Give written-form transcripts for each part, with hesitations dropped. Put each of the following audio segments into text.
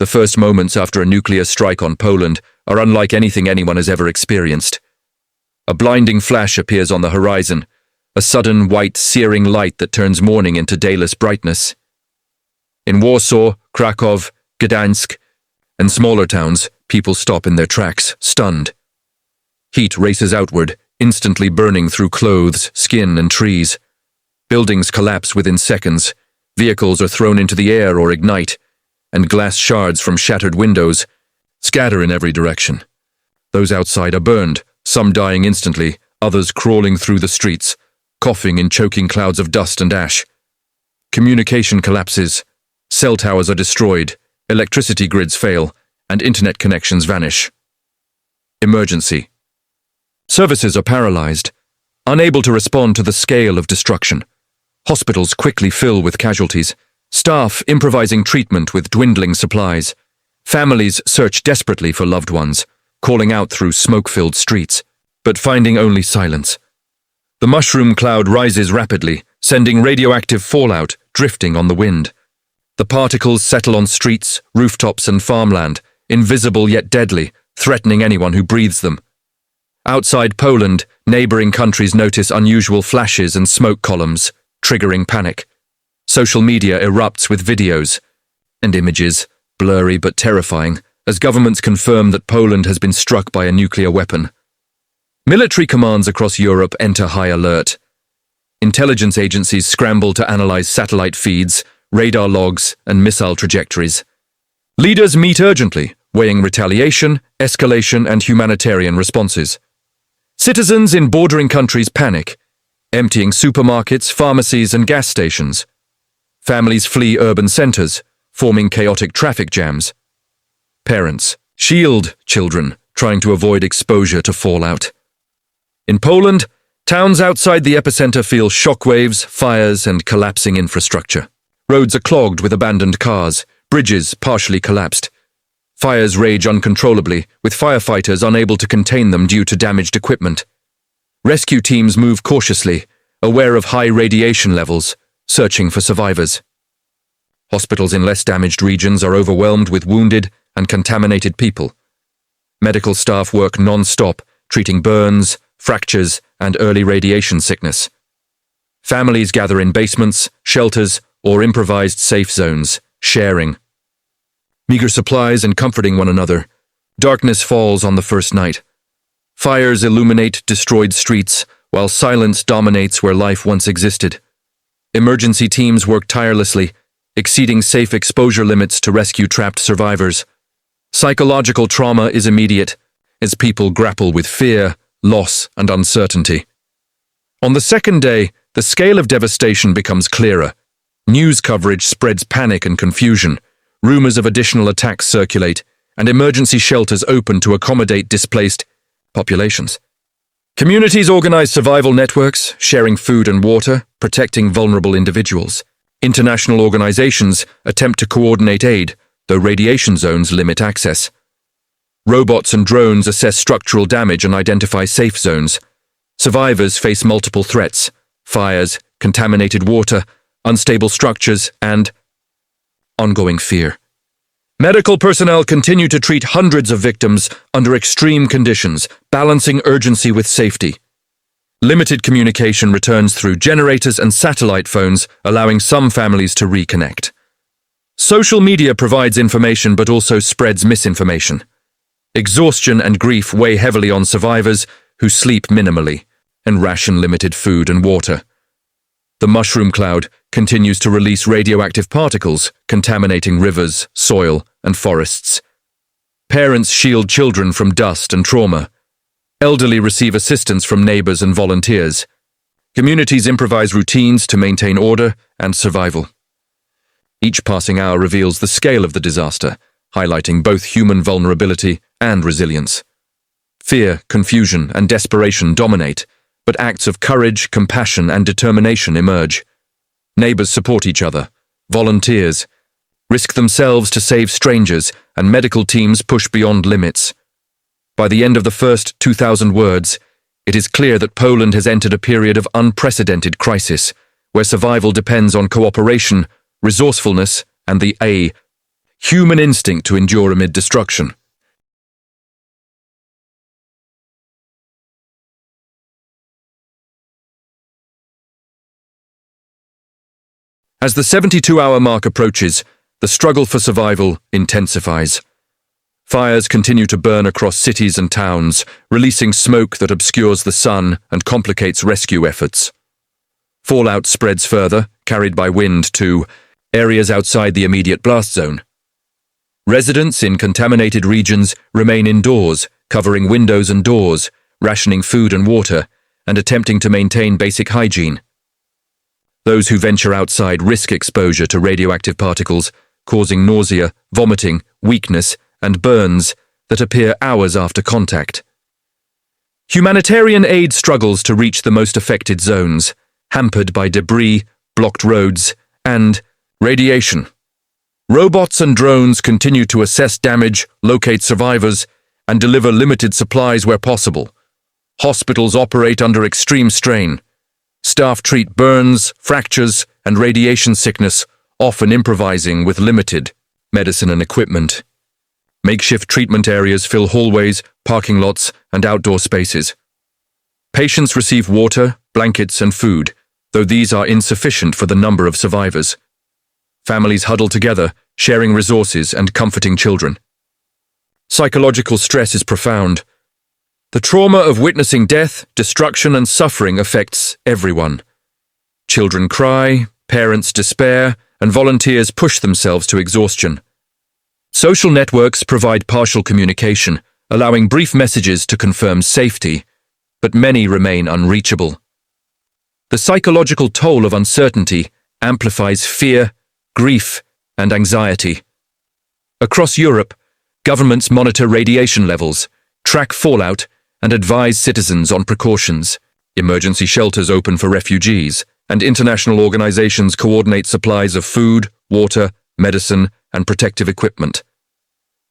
The first moments after a nuclear strike on Poland are unlike anything anyone has ever experienced. A blinding flash appears on the horizon, a sudden white, searing light that turns morning into dayless brightness. In Warsaw, Krakow, Gdansk, and smaller towns, people stop in their tracks, stunned. Heat races outward, instantly burning through clothes, skin, and trees. Buildings collapse within seconds, vehicles are thrown into the air or ignite, and glass shards from shattered windows scatter in every direction. Those outside are burned, some dying instantly, others crawling through the streets, coughing in choking clouds of dust and ash. Communication collapses, cell towers are destroyed, electricity grids fail, and internet connections vanish. Emergency. Services are paralyzed, unable to respond to the scale of destruction. Hospitals quickly fill with casualties, staff improvising treatment with dwindling supplies. Families search desperately for loved ones, calling out through smoke-filled streets, but finding only silence. The mushroom cloud rises rapidly, sending radioactive fallout drifting on the wind. The particles settle on streets, rooftops, and farmland, invisible yet deadly, threatening anyone who breathes them. Outside Poland, neighboring countries notice unusual flashes and smoke columns, triggering panic. Social media erupts with videos and images, blurry but terrifying, as governments confirm that Poland has been struck by a nuclear weapon. Military commands across Europe enter high alert. Intelligence agencies scramble to analyze satellite feeds, radar logs, and missile trajectories. Leaders meet urgently, weighing retaliation, escalation, and humanitarian responses. Citizens in bordering countries panic, emptying supermarkets, pharmacies, and gas stations. Families flee urban centers, forming chaotic traffic jams. Parents shield children, trying to avoid exposure to fallout. In Poland, towns outside the epicenter feel shockwaves, fires, and collapsing infrastructure. Roads are clogged with abandoned cars, bridges partially collapsed. Fires rage uncontrollably, with firefighters unable to contain them due to damaged equipment. Rescue teams move cautiously, aware of high radiation levels, searching for survivors. Hospitals in less damaged regions are overwhelmed with wounded and contaminated people. Medical staff work non-stop, treating burns, fractures, and early radiation sickness. Families gather in basements, shelters, or improvised safe zones, sharing. Meager supplies and comforting one another. Darkness falls on the first night. Fires illuminate destroyed streets, while silence dominates where life once existed. Emergency teams work tirelessly, exceeding safe exposure limits to rescue trapped survivors. Psychological trauma is immediate, as people grapple with fear, loss, and uncertainty. On the second day, the scale of devastation becomes clearer. News coverage spreads panic and confusion. Rumors of additional attacks circulate, and emergency shelters open to accommodate displaced populations. Communities organize survival networks, sharing food and water, protecting vulnerable individuals. International organizations attempt to coordinate aid, though radiation zones limit access. Robots and drones assess structural damage and identify safe zones. Survivors face multiple threats: fires, contaminated water, unstable structures, and ongoing fear. Medical personnel continue to treat hundreds of victims under extreme conditions, balancing urgency with safety. Limited communication returns through generators and satellite phones, allowing some families to reconnect. Social media provides information but also spreads misinformation. Exhaustion and grief weigh heavily on survivors who sleep minimally and ration limited food and water. The mushroom cloud continues to release radioactive particles, contaminating rivers, soil, and forests. Parents shield children from dust and trauma. Elderly receive assistance from neighbors and volunteers. Communities improvise routines to maintain order and survival. Each passing hour reveals the scale of the disaster, highlighting both human vulnerability and resilience. Fear, confusion, and desperation dominate, but acts of courage, compassion, and determination emerge. Neighbors support each other, volunteers risk themselves to save strangers, and medical teams push beyond limits. By the end of the first 2,000 words, it is clear that Poland has entered a period of unprecedented crisis, where survival depends on cooperation, resourcefulness, and the human instinct to endure amid destruction. As the 72-hour mark approaches, the struggle for survival intensifies. Fires continue to burn across cities and towns, releasing smoke that obscures the sun and complicates rescue efforts. Fallout spreads further, carried by wind, to areas outside the immediate blast zone. Residents in contaminated regions remain indoors, covering windows and doors, rationing food and water, and attempting to maintain basic hygiene. Those who venture outside risk exposure to radioactive particles, causing nausea, vomiting, weakness, and burns that appear hours after contact. Humanitarian aid struggles to reach the most affected zones, hampered by debris, blocked roads, and radiation. Robots and drones continue to assess damage, locate survivors, and deliver limited supplies where possible. Hospitals operate under extreme strain. Staff treat burns, fractures, and radiation sickness, often improvising with limited medicine and equipment. Makeshift treatment areas fill hallways, parking lots, and outdoor spaces. Patients receive water, blankets, and food, though these are insufficient for the number of survivors. Families huddle together, sharing resources and comforting children. Psychological stress is profound. The trauma of witnessing death, destruction, and suffering affects everyone. Children cry, parents despair, and volunteers push themselves to exhaustion. Social networks provide partial communication, allowing brief messages to confirm safety, but many remain unreachable. The psychological toll of uncertainty amplifies fear, grief, and anxiety. Across Europe, governments monitor radiation levels, track fallout, and advise citizens on precautions. Emergency shelters open for refugees, and international organizations coordinate supplies of food, water, medicine, and protective equipment.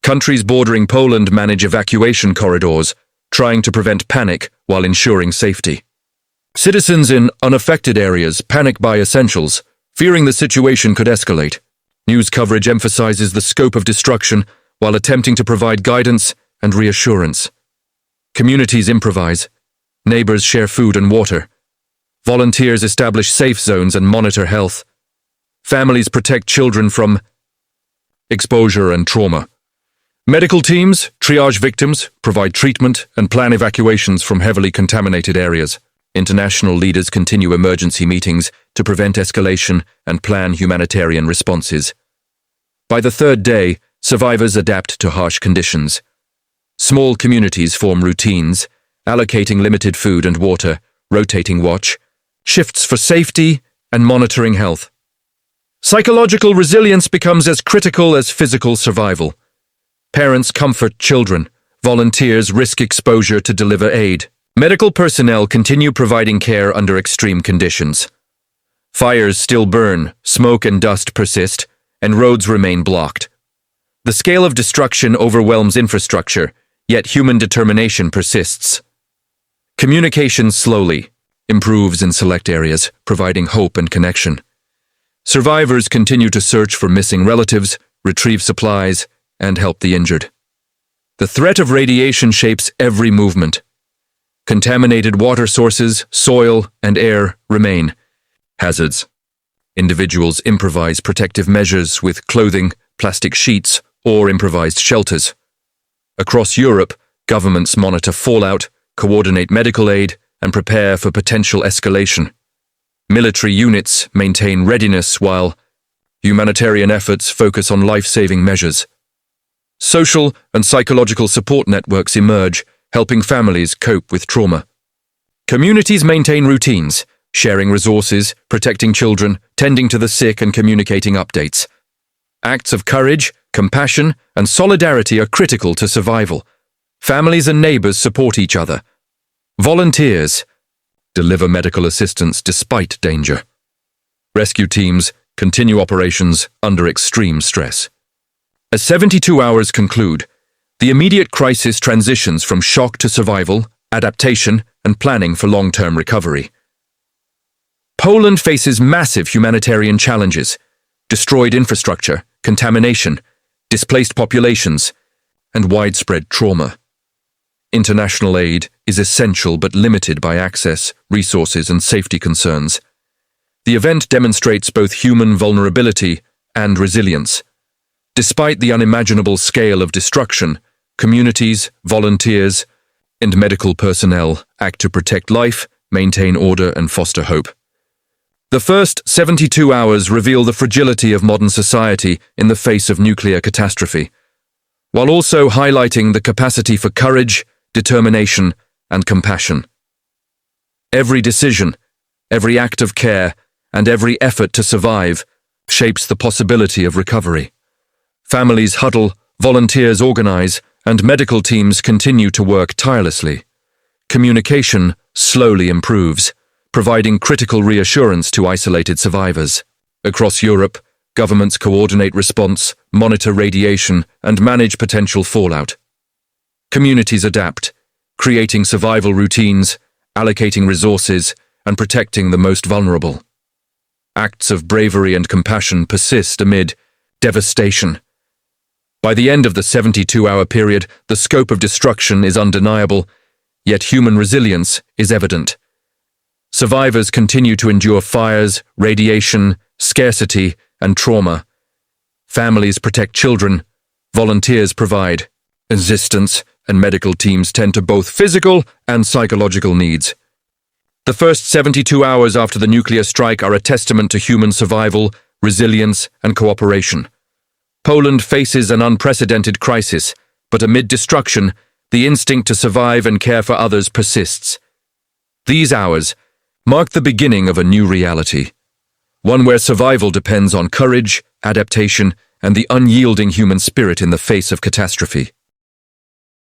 Countries bordering Poland manage evacuation corridors, trying to prevent panic while ensuring safety. Citizens in unaffected areas panic buy essentials, fearing the situation could escalate. News coverage emphasizes the scope of destruction while attempting to provide guidance and reassurance. Communities improvise. Neighbors share food and water. Volunteers establish safe zones and monitor health. Families protect children from exposure and trauma. Medical teams triage victims, provide treatment, and plan evacuations from heavily contaminated areas. International leaders continue emergency meetings to prevent escalation and plan humanitarian responses. By the third day, survivors adapt to harsh conditions. Small communities form routines, allocating limited food and water, rotating watch, shifts for safety, and monitoring health. Psychological resilience becomes as critical as physical survival. Parents comfort children, volunteers risk exposure to deliver aid. Medical personnel continue providing care under extreme conditions. Fires still burn, smoke and dust persist, and roads remain blocked. The scale of destruction overwhelms infrastructure, yet human determination persists. Communication slowly improves in select areas, providing hope and connection. Survivors continue to search for missing relatives, retrieve supplies, and help the injured. The threat of radiation shapes every movement. Contaminated water sources, soil, and air remain hazards. Individuals improvise protective measures with clothing, plastic sheets, or improvised shelters. Across Europe, governments monitor fallout, coordinate medical aid, and prepare for potential escalation. Military units maintain readiness while humanitarian efforts focus on life-saving measures. Social and psychological support networks emerge, helping families cope with trauma. Communities maintain routines, sharing resources, protecting children, tending to the sick, and communicating updates. Acts of courage, compassion, and solidarity are critical to survival. Families and neighbors support each other. Volunteers deliver medical assistance despite danger. Rescue teams continue operations under extreme stress. As 72 hours conclude, the immediate crisis transitions from shock to survival, adaptation, and planning for long-term recovery. Poland faces massive humanitarian challenges: destroyed infrastructure, contamination, displaced populations, and widespread trauma. International aid is essential but limited by access, resources, and safety concerns. The event demonstrates both human vulnerability and resilience. Despite the unimaginable scale of destruction, communities, volunteers, and medical personnel act to protect life, maintain order, and foster hope. The first 72 hours reveal the fragility of modern society in the face of nuclear catastrophe, while also highlighting the capacity for courage, determination, and compassion. Every decision, every act of care, and every effort to survive shapes the possibility of recovery. Families huddle, volunteers organize, and medical teams continue to work tirelessly. Communication slowly improves, providing critical reassurance to isolated survivors. Across Europe, governments coordinate response, monitor radiation, and manage potential fallout. Communities adapt, creating survival routines, allocating resources, and protecting the most vulnerable. Acts of bravery and compassion persist amid devastation. By the end of the 72-hour period, the scope of destruction is undeniable, yet human resilience is evident. Survivors continue to endure fires, radiation, scarcity, and trauma. Families protect children, volunteers provide assistance, and medical teams tend to both physical and psychological needs. The first 72 hours after the nuclear strike are a testament to human survival, resilience, and cooperation. Poland faces an unprecedented crisis, but amid destruction, the instinct to survive and care for others persists. These hours mark the beginning of a new reality, one where survival depends on courage, adaptation, and the unyielding human spirit in the face of catastrophe.